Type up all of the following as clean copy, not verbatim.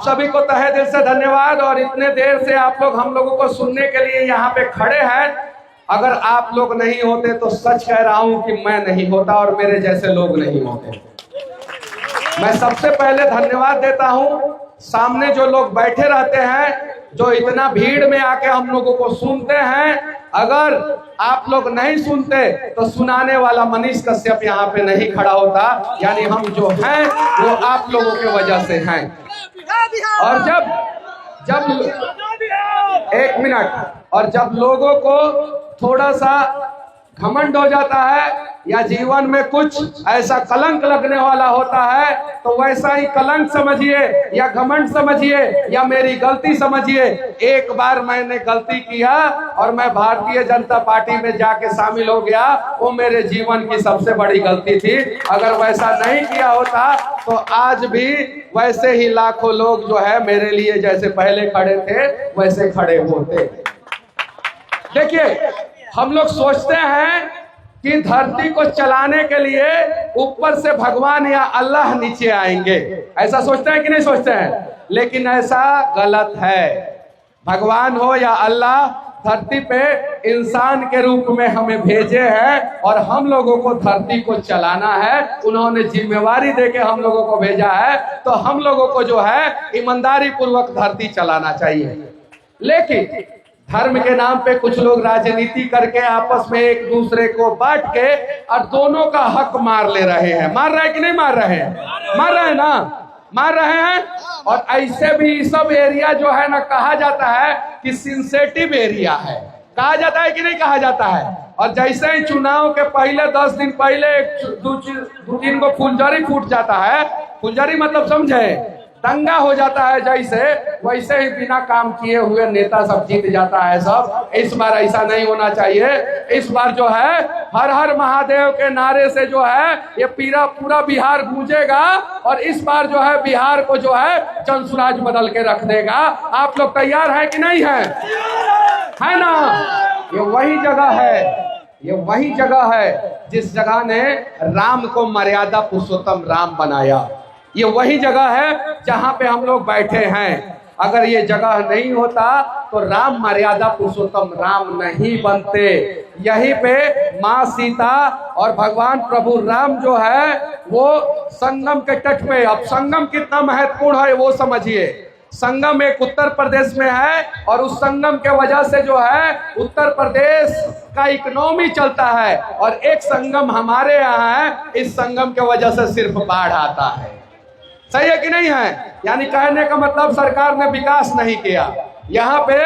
आप सभी को तहे दिल से धन्यवाद। और इतने देर से आप लोग हम लोगों को सुनने के लिए यहाँ पे खड़े हैं। अगर आप लोग नहीं होते तो सच कह रहा हूं कि मैं नहीं होता और मेरे जैसे लोग नहीं होते। मैं सबसे पहले धन्यवाद देता हूं सामने जो लोग बैठे रहते हैं, जो इतना भीड़ में आके हम लोगों को सुनते हैं। अगर आप लोग नहीं सुनते तो सुनाने वाला मनीष कश्यप यहाँ पे नहीं खड़ा होता। यानी हम जो हैं वो आप लोगों की वजह से हैं। और जब एक मिनट, और जब लोगों को थोड़ा सा घमंड हो जाता है या जीवन में कुछ ऐसा कलंक लगने वाला होता है, तो वैसा ही कलंक समझिए या घमंड समझिए या मेरी गलती समझिए। एक बार मैंने गलती किया और मैं भारतीय जनता पार्टी में जाके शामिल हो गया, वो मेरे जीवन की सबसे बड़ी गलती थी। अगर वैसा नहीं किया होता तो आज भी वैसे ही लाखों लोग जो है मेरे लिए जैसे पहले खड़े थे वैसे खड़े होते। देखिए, हम लोग सोचते हैं कि धरती को चलाने के लिए ऊपर से भगवान या अल्लाह नीचे आएंगे, ऐसा सोचते हैं कि नहीं सोचते हैं? लेकिन ऐसा गलत है। भगवान हो या अल्लाह धरती पे इंसान के रूप में हमें भेजे हैं और हम लोगों को धरती को चलाना है। उन्होंने जिम्मेवारी देके हम लोगों को भेजा है, तो हम लोगों को जो है ईमानदारी पूर्वक धरती चलाना चाहिए। लेकिन धर्म के नाम पे कुछ लोग राजनीति करके आपस में एक दूसरे को बांट के और दोनों का हक मार ले रहे हैं। मार रहे हैं कि नहीं मार रहे हैं? मार रहे हैं ना, मार रहे हैं। और ऐसे भी सब एरिया जो है ना, कहा जाता है कि सेंसिटिव एरिया है। कहा जाता है कि नहीं कहा जाता है? और जैसे ही चुनाव के पहले 10 दिन पहले दो तीन को फुलझड़ी फूट जाता है, फुलझड़ी मतलब समझे, दंगा हो जाता है जैसे, वैसे ही बिना काम किए हुए नेता सब जीत जाता है सब। इस बार ऐसा नहीं होना चाहिए। इस बार जो है हर हर महादेव के नारे से जो है ये पूरा बिहार गूंजेगा और इस बार जो है बिहार को जो है जनसुराज बदल के रख देगा। आप लोग तैयार हैं कि नहीं है? है ना? ये वही जगह है, ये वही जगह है जिस जगह ने राम को मर्यादा पुरुषोत्तम राम बनाया। ये वही जगह है जहां पे हम लोग बैठे हैं। अगर ये जगह नहीं होता तो राम मर्यादा पुरुषोत्तम राम नहीं बनते। यहीं पे माँ सीता और भगवान प्रभु राम जो है वो संगम के तट पे, अब संगम कितना महत्वपूर्ण है वो समझिए। संगम एक उत्तर प्रदेश में है और उस संगम के वजह से जो है उत्तर प्रदेश का इकोनॉमी चलता है। और एक संगम हमारे यहाँ है, इस संगम के वजह से सिर्फ बाढ़ आता है। सही है कि नहीं है? यानी कहने का मतलब सरकार ने विकास नहीं किया। यहाँ पे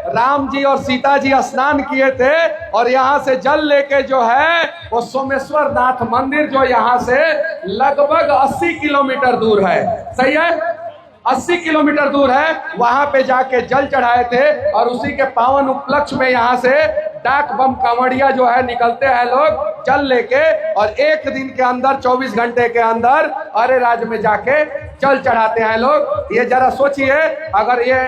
राम जी और सीता जी स्नान किए थे और यहाँ से जल लेके जो है वो सोमेश्वर नाथ मंदिर जो यहाँ से लगभग 80 किलोमीटर दूर है। सही है? 80 किलोमीटर दूर है, वहां पे जाके जल चढ़ाए थे। और उसी के पावन उपलक्ष्य में यहाँ से डाक बम कांवड़िया जो है निकलते हैं लोग जल लेके, और एक दिन के अंदर 24 घंटे के अंदर अरे राज्य में जाके जल चढ़ाते हैं लोग। ये जरा सोचिए, अगर ये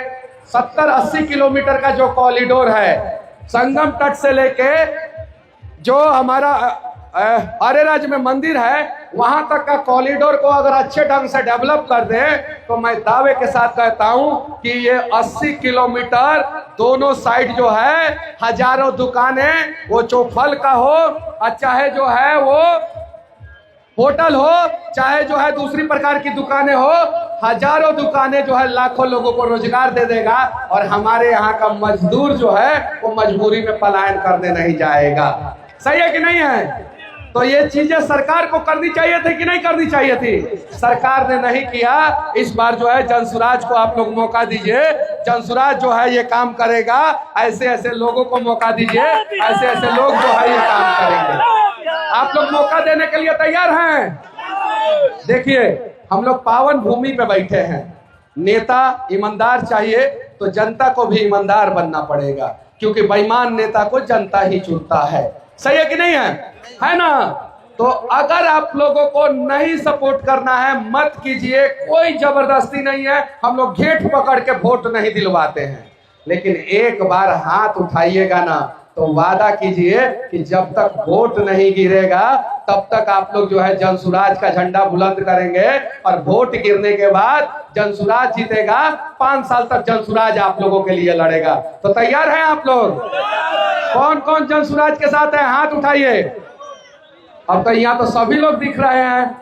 70-80 किलोमीटर का जो कॉरिडोर है संगम तट से लेके जो हमारा अरे राज्य में मंदिर है वहां तक का कॉरिडोर को अगर अच्छे ढंग से डेवलप कर दे तो मैं दावे के साथ कहता हूं कि ये 80 किलोमीटर दोनों साइड जो है हजारों दुकानें, वो चौफल का हो और चाहे जो है वो होटल हो, चाहे जो है दूसरी प्रकार की दुकानें हो, हजारों दुकानें जो है लाखों लोगों को रोजगार दे देगा। और हमारे यहाँ का मजदूर जो है वो मजबूरी में पलायन करने नहीं जाएगा। सही है कि नहीं है? तो ये चीजें सरकार को करनी चाहिए थी कि नहीं करनी चाहिए थी? सरकार ने नहीं किया। इस बार जो है जनसुराज को आप लोग मौका दीजिए। जनसुराज जो है ये काम करेगा। ऐसे ऐसे लोगों को मौका दीजिए, ऐसे ऐसे लोग जो है ये काम करेंगे। आप लोग मौका देने के लिए तैयार हैं? देखिए, हम लोग पावन भूमि पे बैठे हैं। नेता ईमानदार चाहिए तो जनता को भी ईमानदार बनना पड़ेगा, क्योंकि बेईमान नेता को जनता ही चुनता है। सही है कि नहीं है ना? तो अगर आप लोगों को नहीं सपोर्ट करना है मत कीजिए, कोई जबरदस्ती नहीं है। हम लोग घेट पकड़ के वोट नहीं दिलवाते हैं, लेकिन एक बार हाथ उठाइएगा ना तो वादा कीजिए कि जब तक वोट नहीं गिरेगा तब तक आप लोग जो है जनसुराज का झंडा बुलंद करेंगे, और वोट गिरने के बाद जनसुराज जीतेगा। 5 साल तक जनसुराज आप लोगों के लिए लड़ेगा। तो तैयार हैं आप लोग? कौन कौन जनसुराज के साथ है, हाथ उठाइए। अब तो यहाँ तो सभी लोग दिख रहे हैं,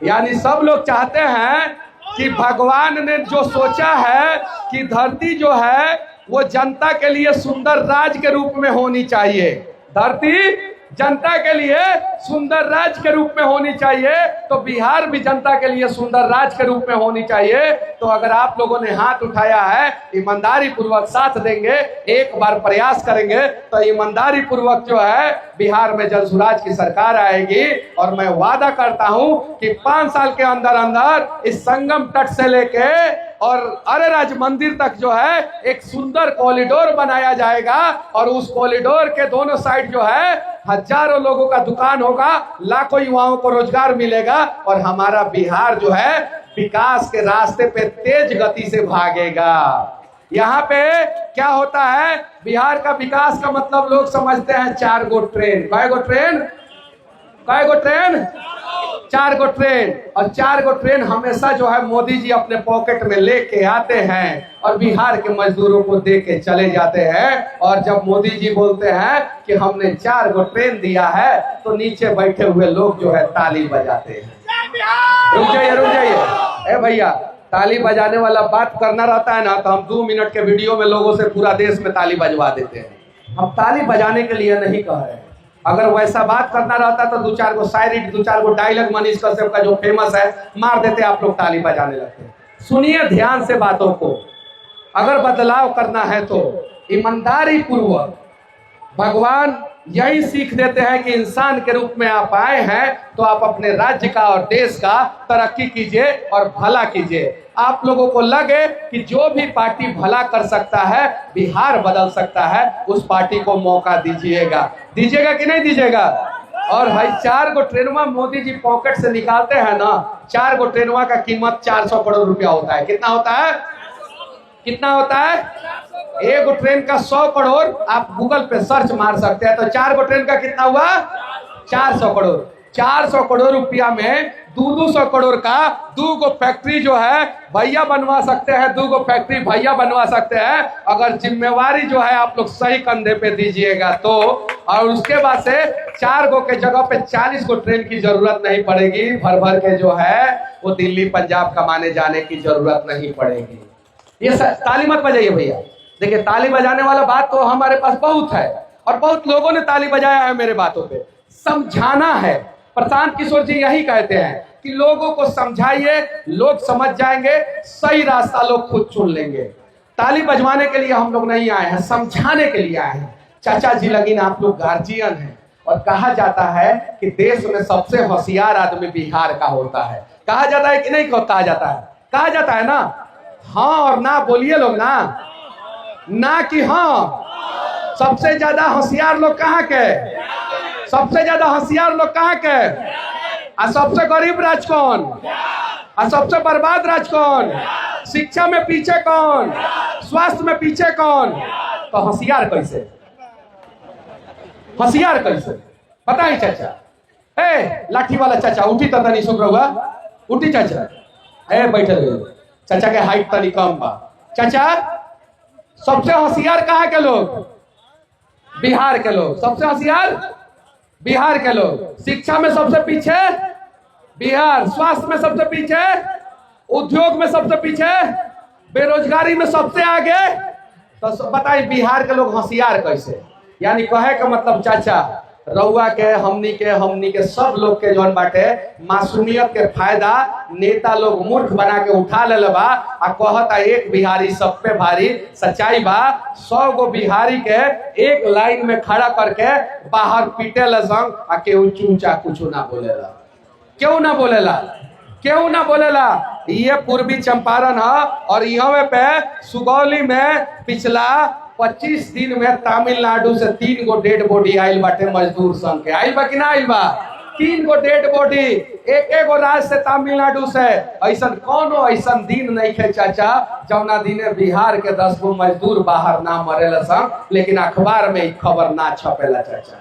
यानी सब लोग चाहते हैं कि भगवान ने जो सोचा है कि धरती जो है वो जनता के लिए सुंदर राज के रूप में होनी चाहिए, धरती जनता के लिए सुंदर राज के रूप में होनी चाहिए, तो बिहार भी जनता के लिए सुंदर राज के रूप में होनी चाहिए। तो अगर आप लोगों ने हाथ उठाया है, ईमानदारी पूर्वक साथ देंगे, एक बार प्रयास करेंगे, तो ईमानदारी पूर्वक जो है बिहार में जनसुराज की सरकार आएगी। और मैं वादा करता हूं कि 5 साल के अंदर अंदर इस संगम तट से लेके और अरेराज मंदिर तक जो है एक सुंदर कॉरिडोर बनाया जाएगा, और उस कॉरिडोर के दोनों साइड जो है हजारों लोगों का दुकान होगा, लाखों युवाओं को रोजगार मिलेगा, और हमारा बिहार जो है विकास के रास्ते पे तेज गति से भागेगा। यहाँ पे क्या होता है, बिहार का विकास का मतलब लोग समझते हैं 4 गो ट्रेन। कै गो ट्रेन? कै गो ट्रेन? 4 गो ट्रेन। और 4 गो ट्रेन हमेशा जो है मोदी जी अपने पॉकेट में लेके आते हैं और बिहार के मजदूरों को दे के चले जाते हैं। और जब मोदी जी बोलते हैं कि हमने 4 गो ट्रेन दिया है, तो नीचे बैठे हुए लोग जो है ताली बजाते हैं। रुक जाइए ए भैया, ताली बजाने वाला बात करना रहता है ना, तो हम 2 मिनट के वीडियो में लोगों से पूरा देश में ताली बजवा देते हैं। हम ताली बजाने के लिए नहीं कह रहे हैं। अगर वैसा बात करना रहता तो 2-4 गो शायरी, 2-4 गो डायलॉग मनीष कश्यप का जो फेमस है मार देते, आप लोग ताली बजाने लगते। सुनिए ध्यान से बातों को। अगर बदलाव करना है तो ईमानदारी पूर्वक, भगवान यही सीख देते हैं कि इंसान के रूप में आप आए हैं तो आप अपने राज्य का और देश का तरक्की कीजिए और भला कीजिए। आप लोगों को लगे कि जो भी पार्टी भला कर सकता है, बिहार बदल सकता है, उस पार्टी को मौका दीजिएगा। दीजिएगा कि नहीं दीजिएगा? और भाई 4 गो ट्रेनवा मोदी जी पॉकेट से निकालते हैं ना, 4 गो ट्रेनवा का कीमत 400 करोड़ रुपया होता है। कितना होता है? कितना होता है? 1 गो ट्रेन का 100 करोड़, आप गूगल पे सर्च मार सकते हैं। तो 4 गो ट्रेन का कितना हुआ? 400 करोड़। 400 करोड़ रुपया में 200 करोड़ का 2 गो फैक्ट्री जो है भैया बनवा सकते हैं, 2 गो फैक्ट्री भैया बनवा सकते हैं, अगर जिम्मेवारी जो है आप लोग सही कंधे पे दीजिएगा तो। और उसके बाद से 4 गो के जगह पे 40 गो ट्रेन की जरूरत नहीं पड़ेगी। भर भर के जो है वो दिल्ली पंजाब कमाने जाने की जरूरत नहीं पड़ेगी। ये ताली मत बजाइए भैया। देखिए, ताली बजाने वाला बात तो हमारे पास बहुत है, और बहुत लोगों ने ताली बजाया है मेरे बातों पे। समझाना है। प्रशांत किशोर जी यही कहते हैं कि लोगों को समझाइए, लोग समझ जाएंगे, सही रास्ता लोग खुद चुन लेंगे। ताली बजवाने के लिए हम लोग नहीं आए हैं, समझाने के लिए आए हैं। चाचा जी लेकिन आप लोग गार्जियन हैं, और कहा जाता है कि देश में सबसे होशियार आदमी बिहार का होता है। कहा जाता है कि नहीं कहा जाता है? कहा जाता है ना। हाँ और ना बोलिए लोग, ना कि हाँ। सबसे ज्यादा होशियार लोग कहाँ के? सबसे ज्यादा होशियार लोग कहाँ के? और सबसे गरीब राज कौन? और सबसे बर्बाद राज कौन? शिक्षा में पीछे कौन? स्वास्थ्य में पीछे कौन? तो होशियार कैसे? होशियार कैसे बताइए चाचा। ए लाठी वाला चाचा उठी तो तनी शुक्र हुआ, उठी चाचा। ए बैठे रहिए, चाचा के हाइट तनी कम बा। चाचा, सबसे होशियार कहाँ के लोग? बिहार के लोग। सबसे होशियार बिहार के लोग। शिक्षा में सबसे पीछे बिहार, स्वास्थ्य में सबसे पीछे, उद्योग में सबसे पीछे, बेरोजगारी में सबसे आगे। तो बताइए बिहार के लोग होशियार कैसे? यानी कहे का मतलब चाचा, रउआ के हमनी के सब लोग के जौन बाटे मासूमियत के फायदा नेता लोग मूर्ख बना के उठा ले बा, आ कहता एक बिहारी सब पे भारी। सच्चाई बा, 100 गो बिहारी के एक लाइन में खड़ा करके बाहर पीटे लसंग, आ केहू चूचा कुछ ना बोलेला। क्यों ना बोलेला? क्यों ना बोलेला? ये पूर्वी चंपारण है, और यहाँ पे सुगौली में पिछला 25 दिन में तमिलनाडु से 3 गो डेड बॉडी आयल बाटे मजदूर संघ के। आयल बा कि ना आयल बा? 3 गो डेड बॉडी, एक गो राज्य से तमिलनाडु से। ऐसा कोनो ऐसा दिन नहीं खे चाचा जौना दिने बिहार के 10 गो मजदूर बाहर ना मरेला सन, लेकिन अखबार में ई खबर ना छपेला चाचा।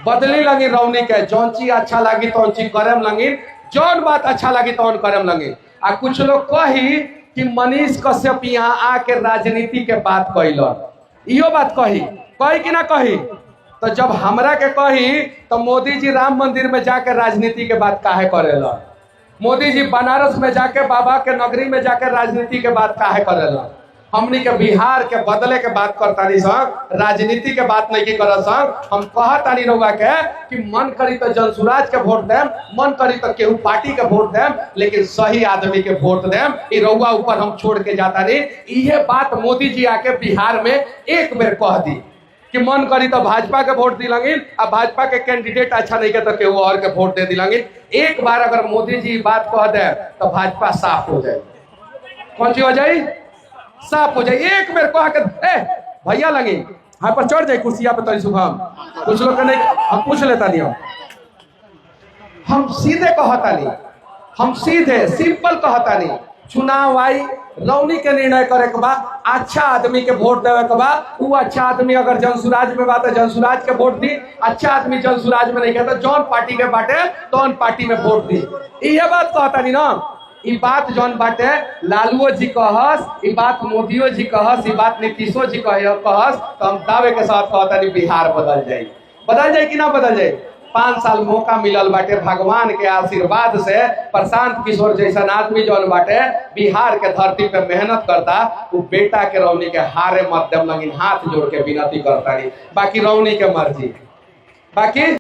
बदली लगी रौनी के, जौन चीज अच्छा लगी तौन चीज करम लगी, जौन बात अच्छा लगी तौन करम लगी। आ कुछ लोग कही कि मनीष कश्यप यहाँ आके राजनीति के बात कैलन, इहो बात कही कि ना कही? तो जब हमरा के कही तो मोदी जी राम मंदिर में जाके राजनीति के बात काहे करेला? मोदी जी बनारस में जाके बाबा के नगरी में जाके राजनीति के बात काहे करेला? हमनी के बिहार के बदले के बात करतानी संग, राजनीति के बात नहीं की करत संग। हम कहतानी रहुआ के कि मन करी तो जनसुराज के वोट देम, मन करी तो केहू पार्टी के वोट देम, लेकिन सही आदमी के वोट देम। ई रहुआ ऊपर हम छोड़ के जाता नहीं। ये बात मोदी जी आके बिहार में एक बेर कह दी कि मन करी तो भाजपा के वोट दिलंगिन, अब भाजपा के कैंडिडेट अच्छा नहीं के तो केहू और के वोट दे दिलंगिन। एक बार अगर मोदी जी बात कह दे तो भाजपा साफ हो जाए। कौन सी हो जाए? साफ हो जाए। एक बेर कह के भैया लगे हाँ पर चढ़ जाए कुर्सिया पे तरी सुबह कुछ लोग नहीं, हम पूछ लेता नहीं, हम सीधे कहता नहीं, हम सीधे सिंपल कहता नहीं। चुनाव आई, रौनी के निर्णय करे के बाद अच्छा आदमी के वोट देवे के बाद, वो अच्छा आदमी अगर जनसुराज में बात है जनसुराज के वोट दी, अच्छा आदमी जनसुराज में नहीं कहता जौन पार्टी के बाटे तौन पार्टी में वोट दी। ये बात कहता नहीं ना। ई बात जौन बाटे लालुओ जी कहस, ई बात मोदियो जी कहस, ई बात नीतीशो जी कहस, तो हम दावे के साथ कहता नहीं बिहार बदल जाए कि ना बदल जाए। 5 साल मौका मिलल बाटे भगवान के आशीर्वाद से। प्रशांत किशोर जैसा आदमी जौन बाटे बिहार के धरती पे मेहनत करता, वो बेटा के रौनी के हारे मत देम लगिन हाथ जोड़ के विनती करता नहीं। बाकी रौनी के मर्जी, बाकी